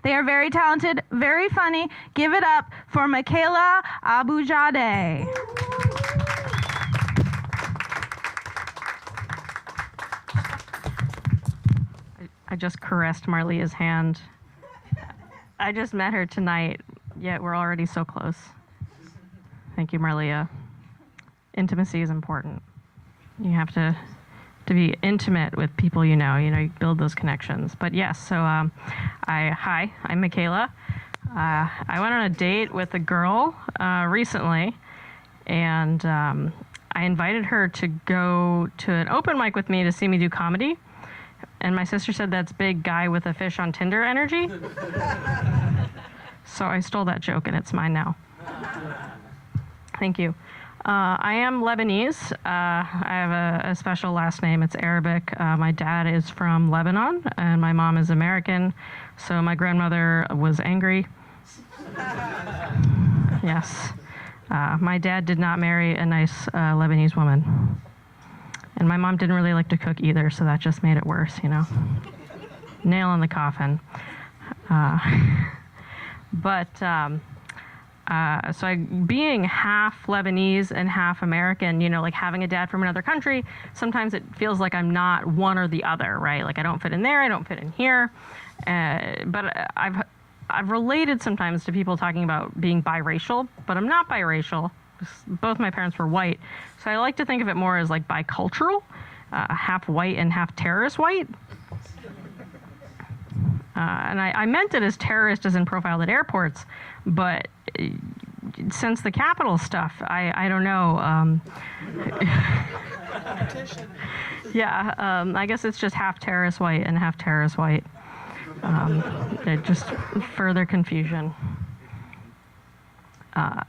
They are very talented, very funny. Give it up for Mickayla Aboujaoude. I just caressed Marlia's hand. I just met her tonight, yet we're already so close. Thank you, Marlia. Intimacy is important. You have to be intimate with people you build those connections. But yes, so I'm Mickayla. I went on a date with a girl recently, and I invited her to go to an open mic with me to see me do comedy. And my sister said that's big guy with a fish on Tinder energy. So I stole that joke, and it's mine now. Thank you. I am Lebanese. I have a special last name. It's Arabic. My dad is from Lebanon, and my mom is American. So my grandmother was angry. Yes. My dad did not marry a nice Lebanese woman. And my mom didn't really like to cook either, so that just made it worse, Nail in the coffin. So being half Lebanese and half American, like having a dad from another country, sometimes it feels like I'm not one or the other, right? Like I don't fit in there, I don't fit in here. But I've related sometimes to people talking about being biracial, but I'm not biracial. Both my parents were white. So I like to think of it more as like bicultural, half white and half terrorist white. And I meant it as terrorist as in profiled at airports, but since the Capitol stuff, I don't know. I guess it's just half terrorist white and half terrorist white. Just further confusion.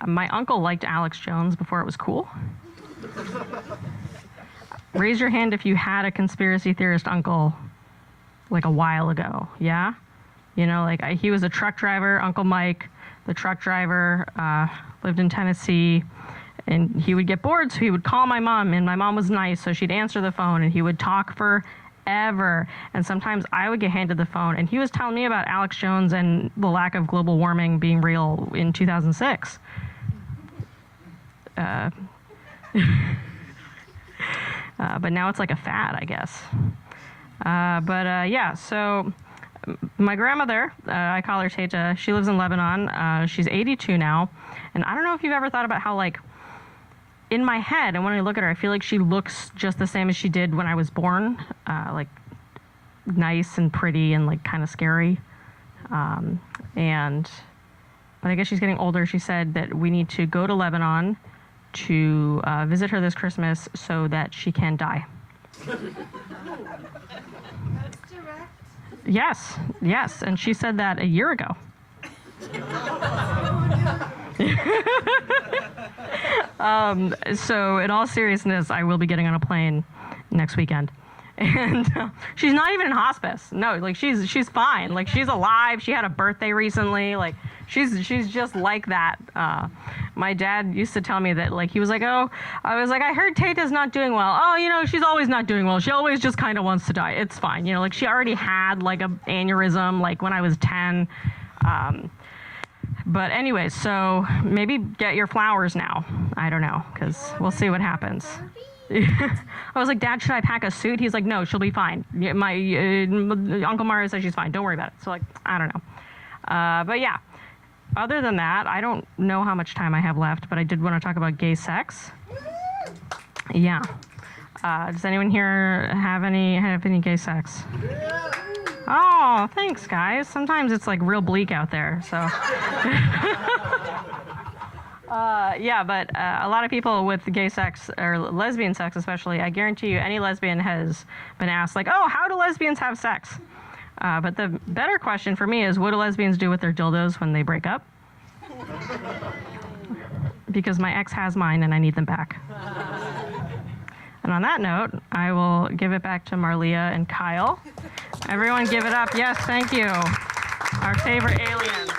My uncle liked Alex Jones before it was cool. Raise your hand if you had a conspiracy theorist uncle like a while ago, yeah? He was a truck driver, Uncle Mike, the truck driver, lived in Tennessee, and he would get bored, so he would call my mom, and my mom was nice, so she'd answer the phone, and he would talk forever. And sometimes I would get handed the phone, and he was telling me about Alex Jones and the lack of global warming being real in 2006. But now it's like a fad, I guess. So my grandmother, I call her Teta, she lives in Lebanon. She's 82 now. And I don't know if you've ever thought about how, in my head, and when I look at her, I feel like she looks just the same as she did when I was born, nice and pretty and, kind of scary. But I guess she's getting older. She said that we need to go to Lebanon to visit her this Christmas so that she can die. That's direct. Yes, and she said that a year ago. So in all seriousness, I will be getting on a plane next weekend. And she's not even in hospice. No, she's fine. She's alive. She had a birthday recently. She's just like that. My dad used to tell me that, he was like, oh, I was like, I heard Tata's not doing well. Oh, she's always not doing well. She always just kind of wants to die. It's fine. She already had, an aneurysm, when I was 10. But anyway, so maybe get your flowers now. I don't know, because we'll see what happens. I was like, Dad, should I pack a suit? He's like, no, she'll be fine. My Uncle Mario says she's fine. Don't worry about it. So, I don't know. But yeah, other than that, I don't know how much time I have left, but I did want to talk about gay sex. Yeah. Does anyone here have any gay sex? Oh, thanks, guys. Sometimes it's real bleak out there, so. But a lot of people with gay sex, or lesbian sex especially, I guarantee you any lesbian has been asked, oh, how do lesbians have sex? But the better question for me is, what do lesbians do with their dildos when they break up? Because my ex has mine and I need them back. And on that note, I will give it back to Marlia and Kyle. Everyone give it up. Yes, thank you. Our favorite aliens.